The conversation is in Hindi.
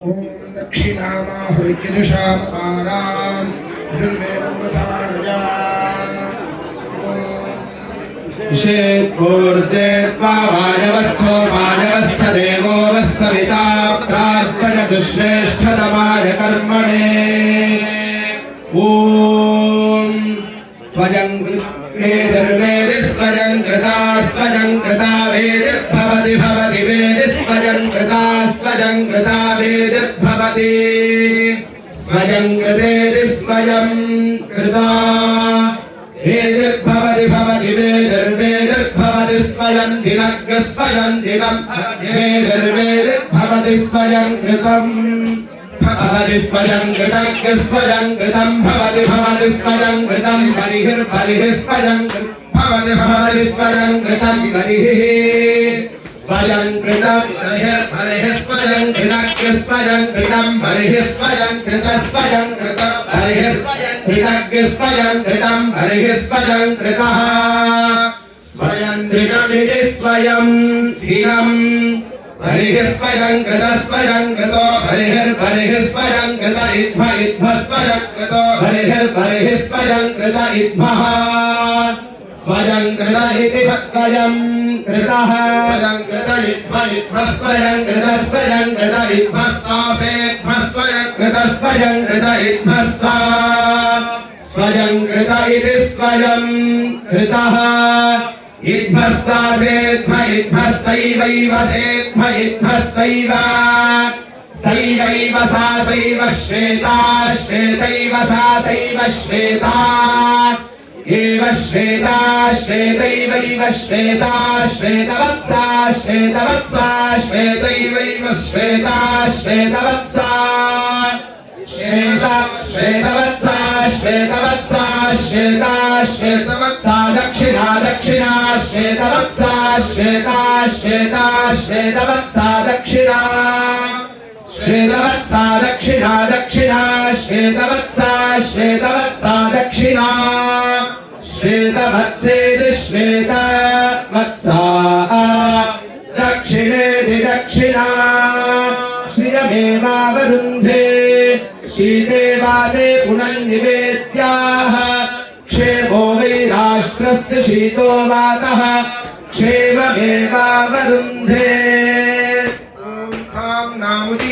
ओम दक्षिणामाहृत्युषामाराम वायवस्थो वायवस्थ देवो वस्सविता प्रार्पणदुश्रेष्ठतमाय कर्मणे ओम स्वयं वेदिर्वेदि स्वयं कृता वेदिर्भवति भवति वेदि स्वयं कृता वेदिर्भवति स्वयं कृतेति स्वयं कृता वेदिर्भवति भवति वेदिर्भवति स्वयं दिनग् स्वयं दिनं वेदिर्भवति स्वयं कृतं भवति स्वयं कृतज्ञ स्वयं कृतं भवति स्वयं कृतं हरिः स्वयं भवति स्वयं कृतं हरिः स्वयं कृतं हरिः स्वयं कृतज्ञ स्वयं कृतं हरिः स्वयं कृत स्वयं कृतं हरिः कृतज्ञ स्वयं कृतं हरिः स्वयं कृतः स्वयं दिनमिति स्वयं दिनं हरिः स्वयं कृत स्वयं कृतो हरिः स्वयं कृत इद्भ स्वयं कृतो हरिः स्वयं कृत इद्भः स्वयं कृत इति स्वयं कृतः स्वयं कृत इद्भ स्वयं कृत इद्भ सासेद्भ स्वयं कृत इद्भ सा स्वयं कृत इति स्वयं कृतः इद्भस्सासेद्भ इद्भस्सैवैव सेद्भ इद्भस्सैव सैवैव सा सैव श्वेता श्वेतैव सा सैव श्वेता एव श्वेता श्वेतैवैव श्वेता श्वेतवत्सा श्वेतवत्सा श्वेतैवैव श्वेता श्वेतवत्सा श्वेता श्वेतवत्सा श्वेतवत्सा श्वेता श्वेतवत्सा दक्षिणा दक्षिणा श्वेतवत्सा श्वेता श्वेता श्वेतवत्सा दक्षिणा श्वेतवत्सा दक्षिणा दक्षिणा श्वेतवत्सा श्वेतवत्सा दक्षिणा श्वेतवत्सेति श्वेतवत्सा दक्षिणेति दक्षिणा श्रियमेवावरुन्धे शीते वाते पुनर्निवेद्याः क्षेमो वै राष्ट्रस्य शीतो वातः क्षेममेवावरुन्धे।